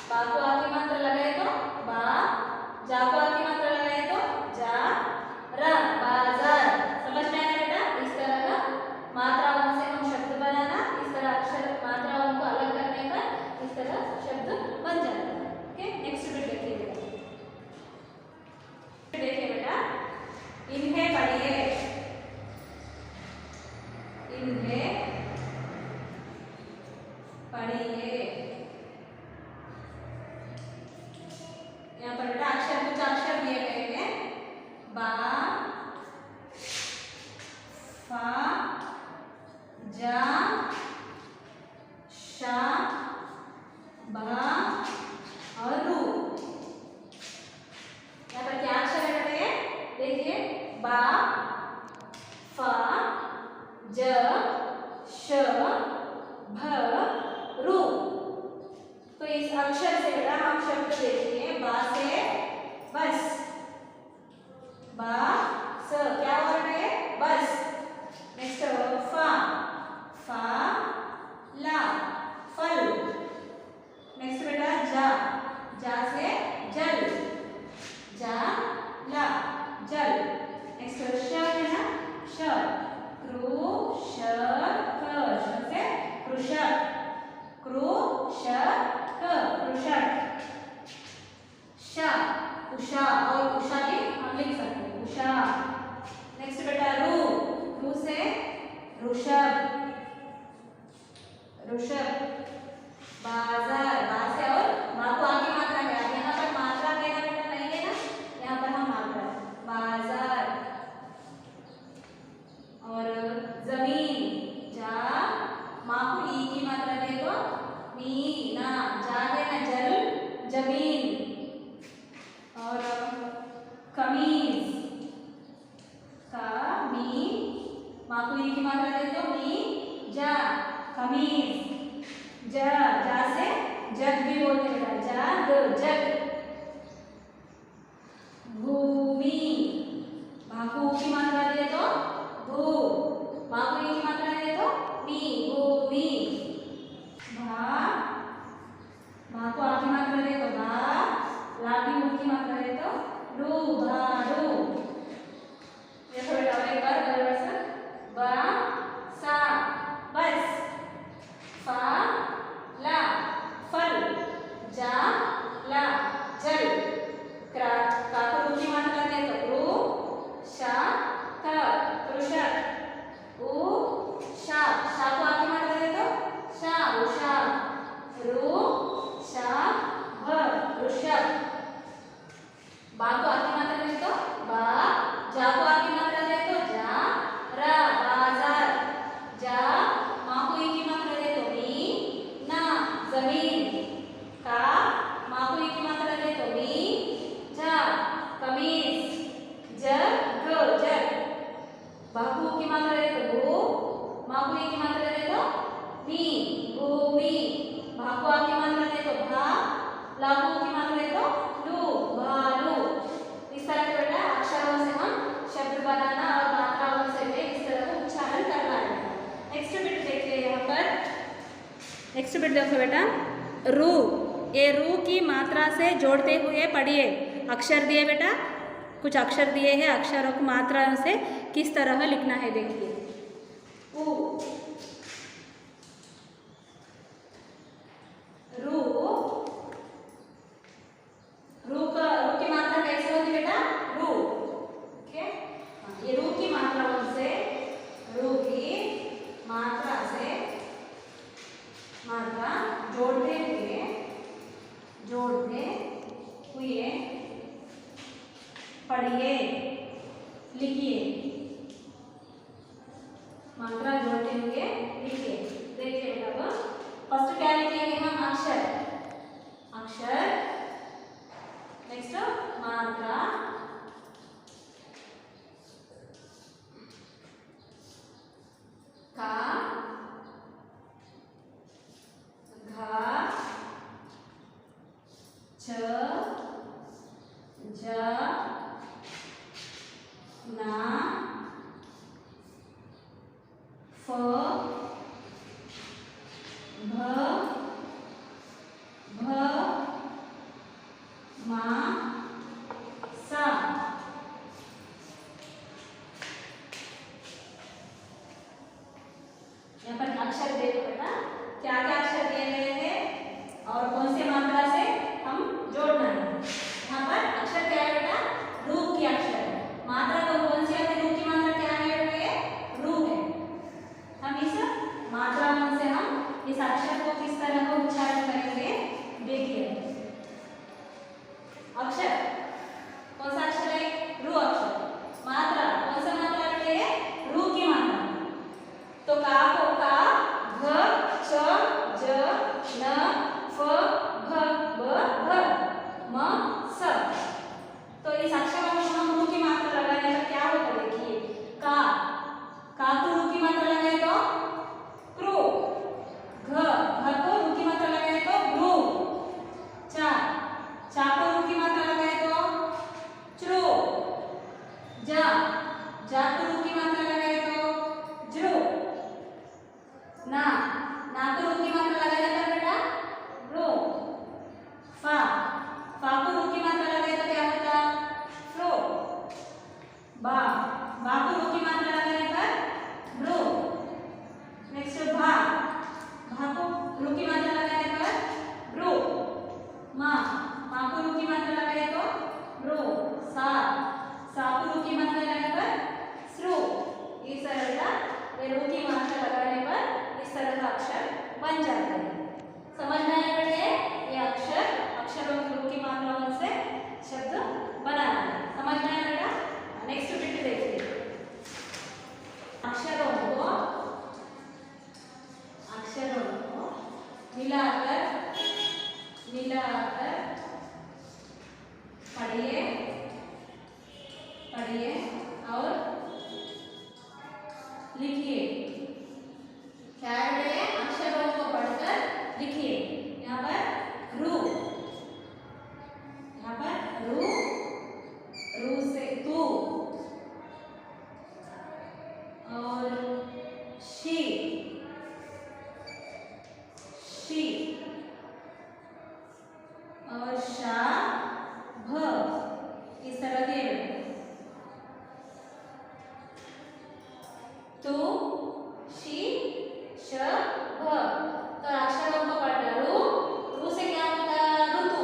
बा को आ की मात्रा लगाए तो बा, जा को आ की मात्रा लगाए तो जा, रा, बाजार। समझ में आया बेटा? इस तरह का मात्राओं से हम शब्द बनाना, इस तरह अक्षर मात्राओं को अलग करने पर इस तरह शब्द बन जाता है। ओके, नेक्स्ट बिट देखिए बेटा, देखिए बेटा, इन्हें पढ़िए, इन्हें पढ़िए। यहाँ पर बेटा अक्षर, कुछ अक्षर दिए गए हैं, बा, फा, जा, शा, बा और रू। यहाँ पर क्या अक्षर है बेटा? देखिए बा, फा, ज, श, भ, रू। तो इस अक्षर से बेटा हम शब्द देखिए, बा से बस, बा स, क्या वर्ड है? बस। नेक्स्ट फा, फा ला, फल। नेक्स्ट बेटा जा, जा से जल, जा ला, जल। नेक्स्ट श है ना, श, क्रू श क, श से कृषक, क्रू श क, कृषक। श, उषा, और उषा भी हम लिख सकते हैं, उषा। नेक्स्ट बेटा रू, रू से ऋषभ, ऋषभ। बाजार, बा से और मा को आगे मात्रा है, अब यहाँ पर मात्रा है ना बेटा? नहीं है ना, यहाँ पर हम मात्रा है, बाजार। और जमीन, जा, मा को ई की मात्रा दे तो मी ना, जा है ना, जल, जमीन। और कमीज, का मी, मा को ई की मात्रा दे तो मी जा, कमीज। जा, जा से जग भी बोलते हैं, जग, जग। भूमि, भा को की मात्रा दे तो भू, मा को ई की मात्रा दे तो मी, भूमि। भा, भा को आ की मात्रा दे तो भा, ला मी, भूमि। भा को आ की मात्रा दे तो भा, ला को की मात्रा दे तो लू, भालू। इस तरह के बेटा अक्षरों से हम शब्द बनाना और मात्राओं से भी इस तरह का उच्चारण करना है। नेक्स्ट बिट देखिए यहाँ पर, नेक्स्ट बिट देखो बेटा, रू, ये रू की मात्रा से जोड़ते हुए पढ़िए। अक्षर दिए बेटा, कुछ अक्षर दिए हैं, अक्षरों को मात्रा से किस तरह लिखना है देखिए। ऊ, रू, रू की मात्रा कैसे होती बेटा, रू। ओके, ये रू की मात्राओं से, रू की मात्रा से मात्रा जोड़ते हुए पढ़िए, लिखिए। मात्रा जोड़ते हुए लिखिए। देखिए बेटा, फर्स्ट क्या लिखेंगे हम, अक्षर, अक्षर। नेक्स्ट मात्रा, का, घा, छ, ज, ना, फ, भ, भ, मा, सा। यहाँ पर अक्षर देखो बेटा, क्या क्या अक्षर दिए गए हैं और कौन से मात्रा से हम जोड़ना है। यहाँ पर अक्षर क्या है बेटा, रू की अक्षर है। मात्रा तो कौन सी है, रू की मात्रा क्या है बेटा, रू है। हम इस मात्रा से हम इस अक्षर को किस तरह उच्चारण करेंगे देखिए। अक्षर कौन सा अक्षर है, रू अक्षर। मात्रा कौन सा मात्रा है, रू की मात्रा। तो का को का, घ, छ, ज, न, फ, भ, ब, भ, म, स। तो इस अक्षरों में हम रू की मात्रा लगाने का क्या होगा देखिए। का को रू की मात्रा लगाए तो क्रू, घ को रू की मात्रा लगाए तो ग्रू, चा को रू की मात्रा लगाए तो च्रू, जा को रू की मात्रा लगाए तो ज्रू, ना को रू की मात्रा लगाए तो बेटा ब्रू, फा को रू की मात्रा लगाए तो क्या होता, फ्लो, बा को रू की मात्रा लगाने पर ब्रू। नेक्स्ट भा को रू की मात्रा लगाने पर ब्रू, मा को रू की मात्रा लगाए तो ब्रू, सा को रू की मात्रा लगाने पर स्रू। इस तरह का ये रू की मात्रा लगाने पर इस तरह का अक्षर बन जाता है। समझ में आया बेटे, ये अक्षरों की रू की मात्राओं से शब्द बनाना है। समझ में आया बेटा। नेक्स्ट बिट देखिए, अक्षरों को मिलाकर पढ़िए और लिखिए। क्या है, अक्षरों को पढ़कर लिखिए। यहाँ पर रू, रू से तू, और शी, और शा, भ। इस तरह के तू, शी, श, भ। तो अक्षरों को पढ़ना। रू से क्या होता है, ऋतु,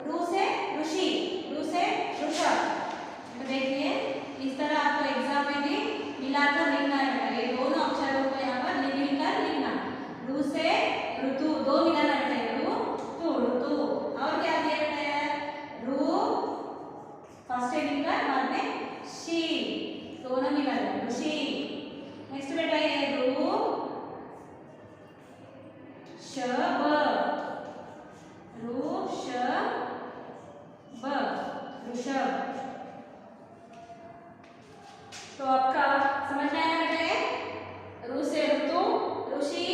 रू से ऋषि, रू से ऋषभ। तो देखिए इस तरह आपको एग्जाम में भी मिलाकर लिखना है। ये दोनों अक्षरों को यहाँ पर मिलकर लिखना। रू से ऋतु, दो मिलाना है, रू तू, ऋतु। और क्या दिया है, रू फर्स्ट लिखकर बाद में शी, दोनों मिलाना, ऋषि। नेक्स्ट बेटा ये रू शब, रू शब, ऋषभ। तो आपका समझ में आया बेटे, रू से ऋतु, ऋषि,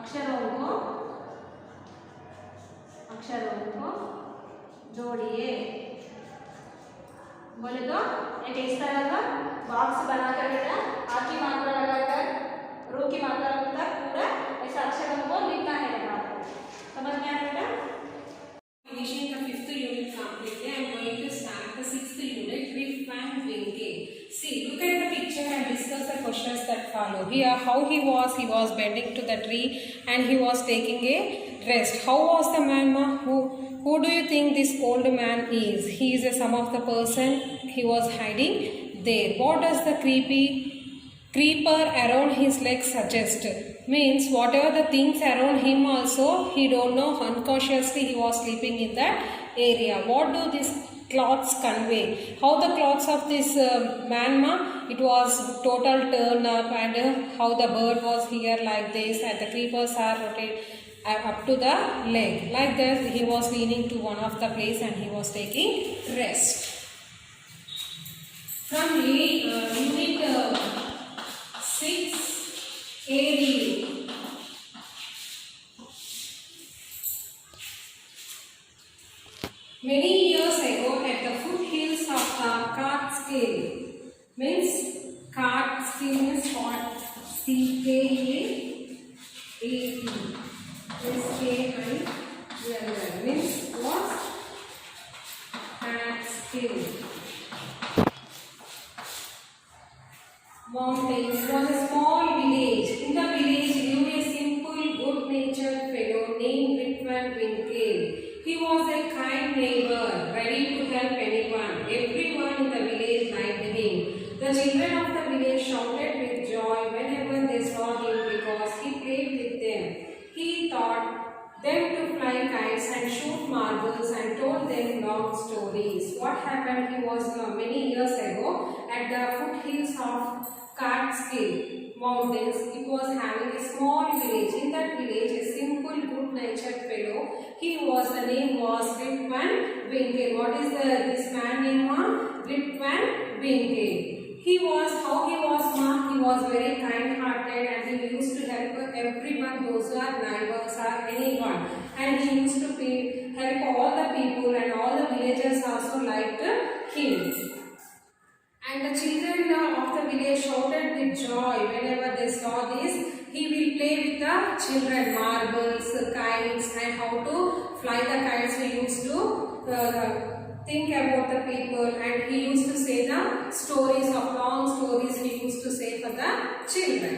अक्षरों को जोड़िए। बोले तो एक इस तरह का बॉक्स बनाकर बेटा आ की मात्रा लगाकर रू की मात्रा तक पूरा ऐसा अक्षरों को लिखना है बेटा। समझ में आया बेटा? Finishing the 5th unit completely, I am going to start the 6th unit, Grip and Winking. See, look at the picture and discuss the questions that follow. Here, how he was bending to the tree and he was taking a rest. How was the man? Who do you think this old man is? He is a sum of the person he was hiding there. What does the creeper around his legs suggest? Means whatever the things around him also, he don't know, unconsciously he was sleeping in that area. What do these cloths convey? How the clothes of this man, it was total turn up, and how the bird was here like this, and the creepers are rotated up to the leg. Like that he was leaning to one of the place and he was taking rest. From unit 6 ADU. Many years ago at the foothills of the Catskill, means Catskill is what? C-K-A-A-T S-K-I-L-L means what? Catskill Mountains was a small village. In the village lived a simple, good-natured fellow named Rip Van Winkle. He was a kind neighbor, ready to help anyone. Everyone in the village liked him. The children of the village shouted with joy whenever they saw him because he played with them. He taught them to fly kites and shoot marbles and told them long stories. What happened? He was many years ago at the foothills of Catskill Mountains. It was having a small village. In that village, a simple, good-natured fellow. The name was Rip Van Winkle. What is this man name? Rip Van Winkle. He was very kind-hearted and he used to help everyone, those who are neighbors or anyone. And he used to help all the people, and all the villagers also liked him. And the children of the village shouted with joy whenever they saw this. He will play with the children, marbles, kites, and how to fly the kites. He used to think about the people, and he used to say the long stories he used to say for the children.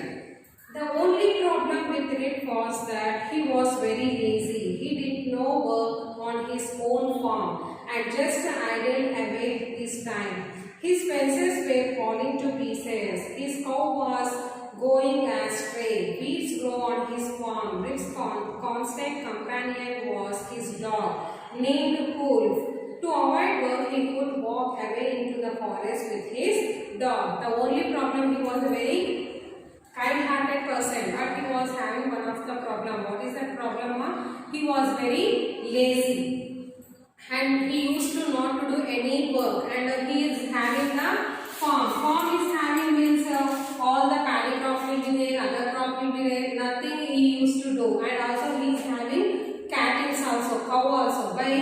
The only problem with Rip was that he was very lazy. He did no work on his own farm and just idled away his time. His fences were falling to pieces. His cow was going astray. Weeds grew on his farm. Rip's constant companion was his dog, named Wolf. To avoid work, he could walk away into the forest with his dog. The only problem, he was a very kind-hearted person, but he was having one of the problem. What is that problem? He was very lazy. And he used to not to do any work, and he is having the farm. Farm is having means all the paddy crop will be there, other crop will be there, nothing he used to do. And also he is having cattle also, cow also. By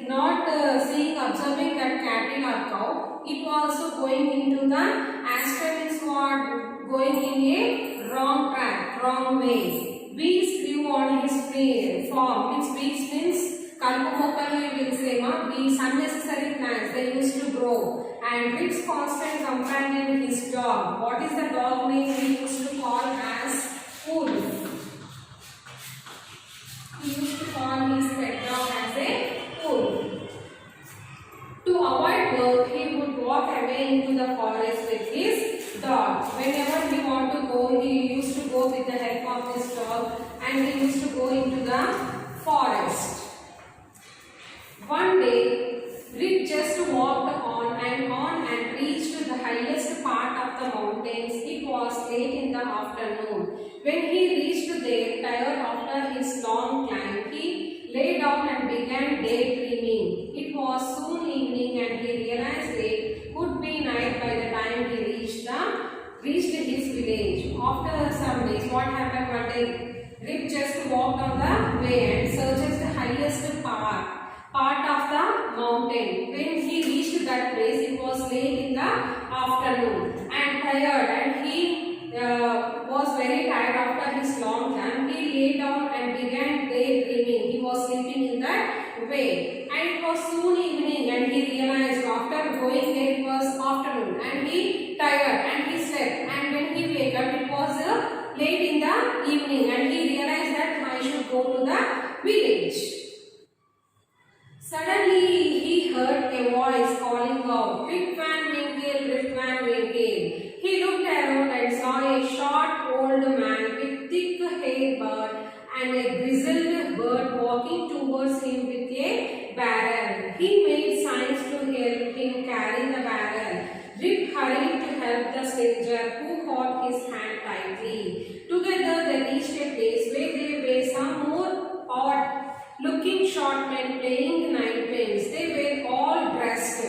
not observing that cattle or cow, it was also going into the astray means what? Going in a wrong track, wrong way. Weeds grew on his farm. Weeds means Kalpu mokkali will say, these unnecessary plants they used to grow. And Rip's constant companion, his dog. What is the dog name he used to call as Wolf? He used to call his pet dog as a Wolf. To avoid work, he would walk away into the forest with his dog. Whenever he wanted to go, he used to go with the help of his dog, and he used to go into the forest. One day, Rip just walked on and reached the highest part of the mountains. It was late in the afternoon. When he reached there, tired after his long climb, he lay down and began daydreaming. It was soon evening and he realized it would be night by the time he reached his village. After some days, what happened one day? Rip just walked on the way and searches the highest part of the mountain. When he reached that place, it was late in the afternoon and tired, and he was very tired after his long run. He lay down and began daydreaming. He was sleeping in that way, and it was soon evening, and he realized after going there it was afternoon, and he tired and he slept. And when he wake up, it was late in the evening, and he realized that I should go to the village. Suddenly he heard a voice calling out, "Rip Van Winkle, Rip Van Winkle." He looked around and saw a short old man with thick haired beard and a grizzled bird walking towards him with a barrel. He made signs to help him carry the barrel. Rip hurried to help the stranger, who caught his hand tightly. Together they reached a place where there were some more odd-looking short men playing ninepins. They were all dressed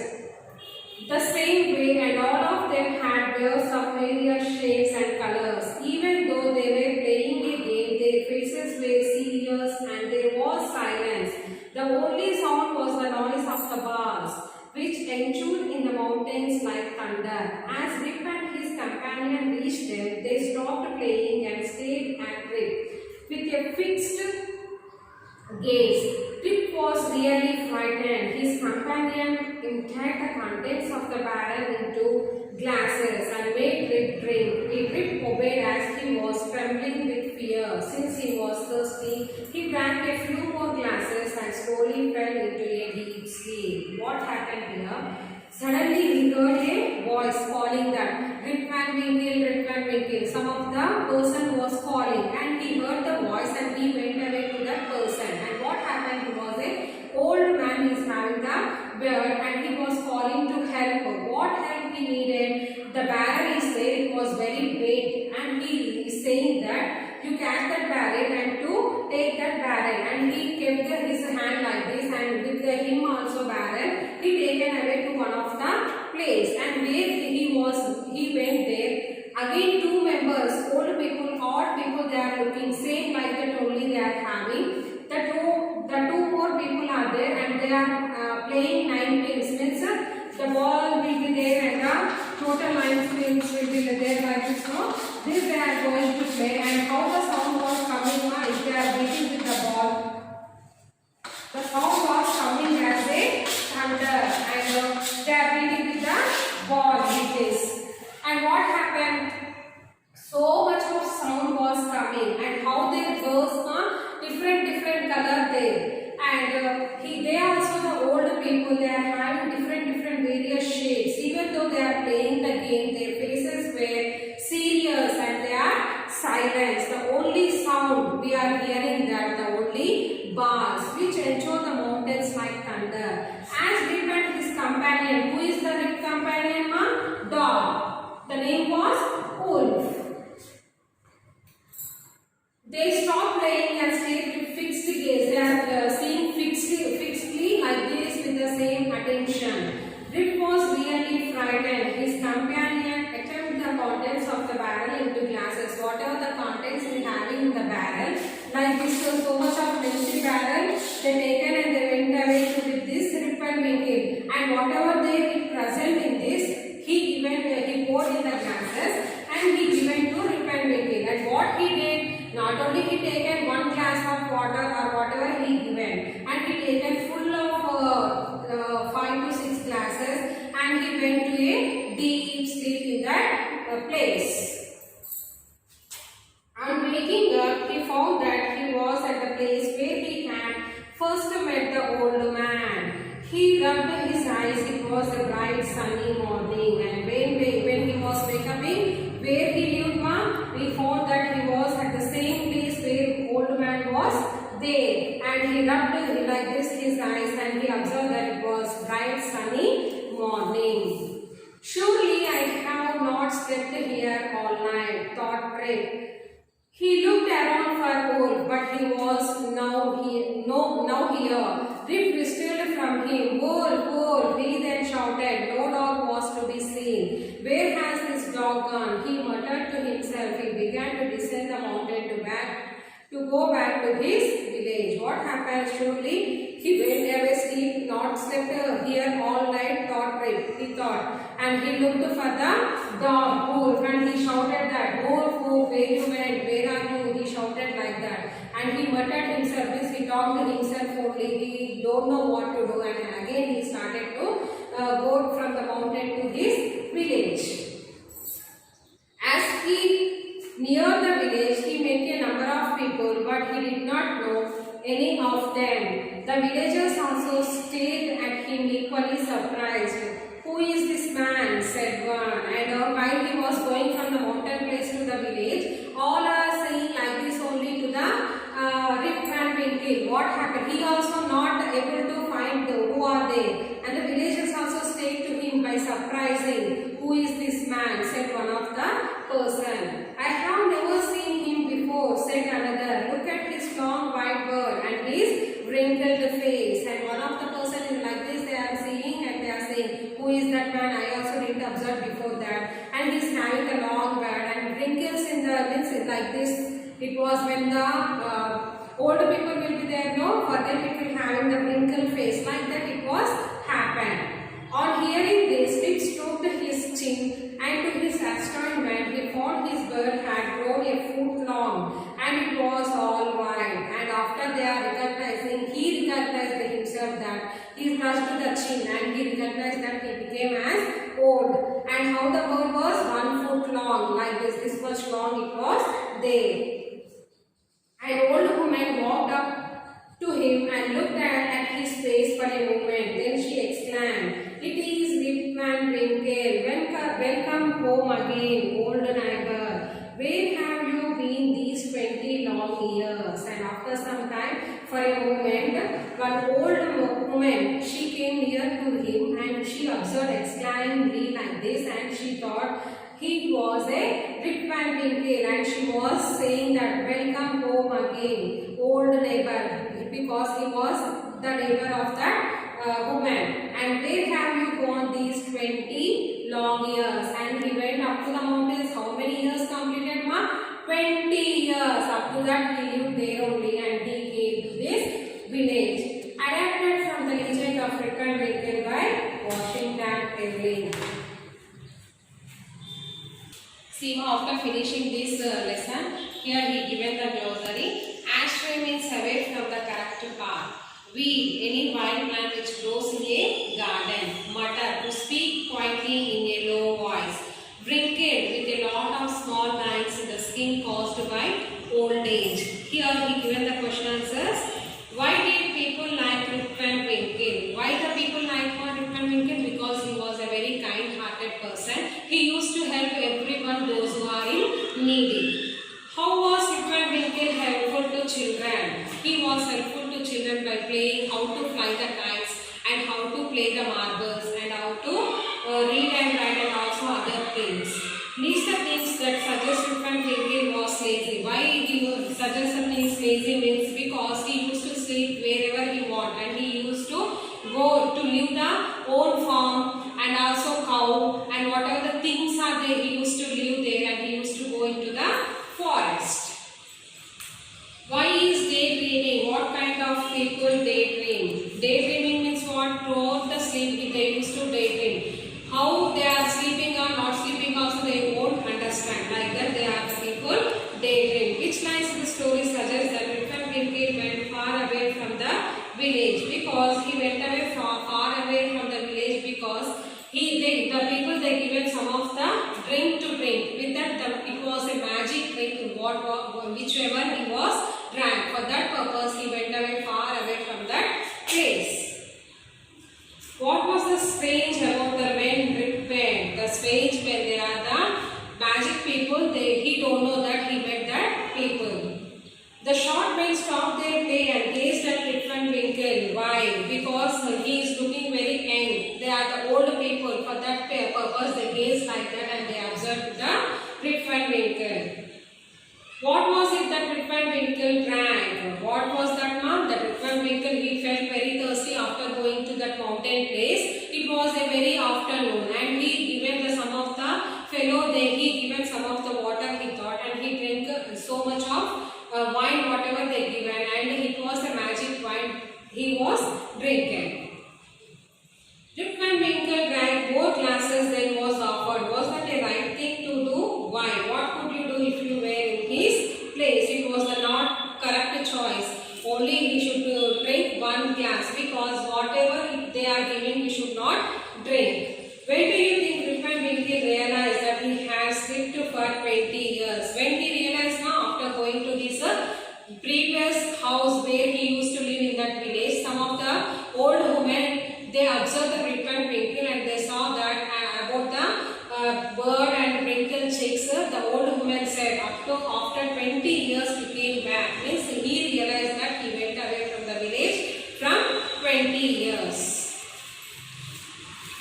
the same way, and all of them had beards of various shapes and colors. Even though they were playing a game, their faces were serious and there was silence. The only sound was the noise of the bars, which ensued in the mountains like thunder. As Rip and his companion reached them, they stopped playing and stared at Rip with a fixed gaze. Rip was really frightened. His companion emptied the contents of the barrel into glasses and made Rip drink. Rip obeyed as he was trembling with fear. Since he was thirsty, he drank a few more glasses and slowly fell into a deep sleep. What happened here? Suddenly he heard a voice calling that Rip Van Winkle, Rip Van Winkle. Some of the person was calling, and he heard the voice and he went away to that person. And what happened? He was a old man is having the beard, and he was calling to help. What help he needed? The barrel is there. It was very weight, and he is saying that you catch that barrel and to take that barrel. And he kept his hand like this, and with him also barrel, he taken away to one of the place. And where he went there. Again, two members, old people, odd people, they are looking same like that only they are having. The two more people are there, and they are playing ninepins. Means the ball will be there and the total ninepins will be there like this. So this they are going to play, and how the sound was coming if they are beating with the ball. The sound was coming as a thunder, and they are beating with the ball with this. And what happened? So much of sound was coming, and how their girls different color there. And they also the old people, they are having different various shapes. Even though they are playing the game, their faces were serious and they are silent. The only sound we are hearing that the only bars which echo the mountains like thunder. As Rip and his companion, who is the Rip companion? Dog. The name was Wolf. They stopped playing and stayed with fixed gaze. They are seeing fixedly like this with the same attention. Rip was really frightened. His companion attempted the contents of the barrel into glasses. Whatever the contents he having in the barrel, like this was so much of empty barrel, they taken and they went away with this Rip Van Winkle. And whatever they will present in this, he poured in the glasses and he given to Rip Van Winkle. And what he did, not only he taken one glass of water or whatever he given, and he taken full of 5 to 6 glasses, and he went to a deep sleep in that place. On waking up, he found that he was at the place where he had first met the old man. He rubbed his eyes. It was a bright sunny morning, and when he was waking up, where he lived, we found that he was at the same place where old man was there, and he rubbed like this his eyes, and he observed that it was bright sunny morning. Surely I have not slept here all night, thought Rip. He looked around for Wolf, but he was now here. Rip whistled from him. Wolf, Wolf, he then shouted. No dog was to be seen. Where has this dog gone? He muttered to himself. He began to descend the mountain to go back to his village. What happened? Surely he went away, sleep, not slept here all night, he thought, and he looked for the dog, wolf, and he shouted that, wolf, wolf, where you went, where are you? He shouted like that, and he muttered himself, means he talked to himself only, he don't know what to do, and again he started to go from the mountain to his village. As he neared the village, he met a number of people, but he did not know any of them. The villagers also stared at him equally surprised. Who is this man? Said one. And while he was going from the mountain place to the village, all are saying like this only to the Rip Van Winkle. What happened? He also not able to find who are they. And the villagers also stayed to him by surprising. Who is this man? Said one of the person. I have never seen him before, said another. Look at his long white beard and his wrinkled face. And one of the person is like this, they are seeing and they are saying, who is that man? I also didn't observe before that. And he's having a long beard and wrinkles in the lips like this. It was when the older people will be there, no? For them it will having the wrinkled face. Like that it was happened. On hearing this, Rip stroked his chin, and to his astonishment, he found his beard had grown a foot long, and it was all white. And after they are recognizing, he recognized himself that he touched the chin, and he recognized that he became as old. And how the beard was 1 foot long, like this much long it was there. An old woman walked up to him and looked at his face for a moment. Then she exclaimed, it is Rip Van Winkle. Welcome home again, old neighbor. Where have you been these 20 long years? And after some time, for a moment, one old woman, she came near to him and she observed exclaimingly like this, and she thought he was a Rip Van Winkle, and she was saying that welcome home again, old neighbor, because he was the neighbor of that woman. And where have you gone these 20 long years? And he went up to the mountains. How many years completed, ma? 20 years. Up to that he lived there only, and he came to this village. Adapted from the legend of Rip Van Winkle by Washington Irving. See, after finishing this lesson, here he given the glossary. Astray means away from the correct path. Weed, any wild plant which grows in a garden. Mutter, to speak quietly in a low voice. Wrinkled, with a lot of small lines in the skin caused by old age. Here he given the question answers. Why did people like Rip Van Winkle? Why the people like Rip Van Winkle? Because he was a very kind-hearted person. He used to help everyone, those who are in needy. How was Rip Van Winkle helpful to children? He was helpful to children by playing how to fly the kites and how to play the marbles and how to read and write and also other things. List the things that suggest Rip Van Winkle was lazy. Why he suggested things lazy means because he used to sleep wherever he wanted, and he used to go to live the own farm and also cow and whatever the things are there, he used to live there, and he used to go into the forest. Why is daydreaming? What kind of people daydream? Daydreaming means what? Throughout the sleep they used to daydream. How they are sleeping or not sleeping also they won't understand. Like that they are the people daydream. Which lines in the story suggest that Rip Van Winkle went far away from the village? Because he went away far away from the village because the people they given some of the drink to drink. With that it was a magic drink, whichever he was drank. For that purpose he went away far away from that place. What was the strange about the men Rip Van? The strange when they are the magic people, he don't know that he met that people. The short men stopped their play and gazed at Rip Van Winkle. Why? Because he is looking very young. They are the old people. For that purpose they gazed like that and they observed the Rip Van Winkle. What was it that Rip Van Winkle drank? What was that, ma'am? That Rip Van Winkle, he felt very thirsty after going to that mountain place. It was a very afternoon, and he given some of the fellow there, he given some of the water he thought, and he drank so much of wine water He was drinking. Rip Van Winkle drank more glasses than was offered. Was that a right thing to do? Why? What could you do if you were in his place? It was the not correct choice. Only he should drink one glass, because whatever they are giving, we should not drink. When do you think Rip Van Winkle realized that he has slept for 20 years? When he realized now, after going to his previous house where he used to live in that village, some of the old women, they observed the Rip Van Winkle and they saw that about the bird and wrinkled chicks. The old woman said, after 20 years he came back. Means he realized that he went away from the village from 20 years.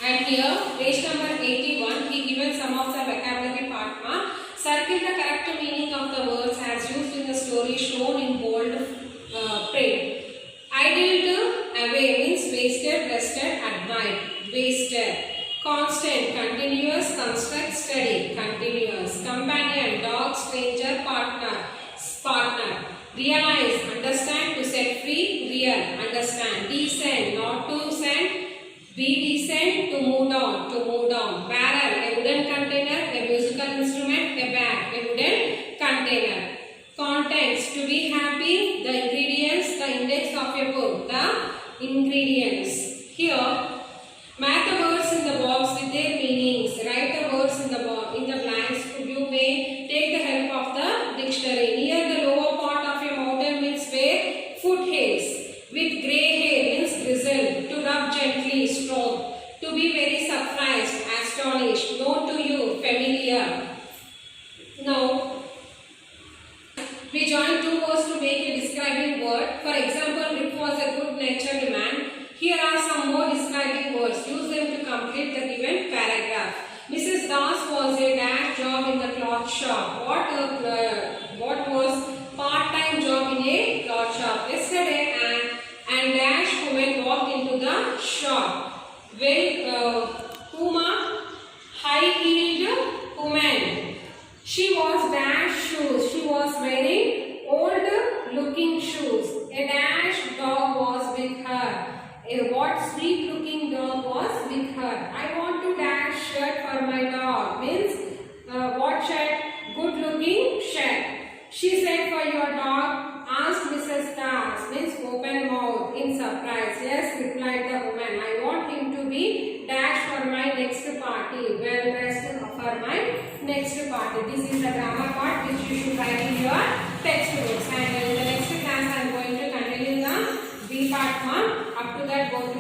And here, page number 81, he given some of the vocabulary part. Circle the correct meaning of the words as used in the story shown in bold print. Idled away means wasted, rested at night. Wasted. Constant, continuous, construct, steady. Continuous. Companion, dog, stranger, partner. Partner. Realize, understand, to set free, real. Understand. Descend, not to send. Be decent, to move down, to move down. Barrel, a wooden container, a musical instrument, a bag, a wooden container. Contents, to be happy, the ingredients, the index of a book, the ingredients. Here, match the words in the box with their meanings. Write the words in the blanks. You may take the help of the dictionary. Near the lower part of a mountain means where foothills. With grey hair means grizzled. To rub gently, stroke. To be very surprised, astonished. Known to you, familiar. Now, we join two words to make a describing word. For example, Rip was a good-natured man. Here are some more describing words. Use them to complete the given paragraph. Mrs. Das was a dash job in the cloth shop. What was part-time job in a cloth shop? Yesterday, and dash woman walked into the shop. Well, Kuma, high-heeled woman. She was dash shoes. She was wearing old-looking shoes. A dash dog was with her. A what sweet-looking dog was with her. I want to dash shirt for my dog. Means what shirt? Good-looking shirt. She said, for your dog, asked Mrs. Das. Means open mouth in surprise. Yes, replied the woman. I want him to be dash for my next party. Well dressed for my next party. This is the grammar part which you should write in your textbooks. And in the next class I am going to continue the B part 1. Up to that, go to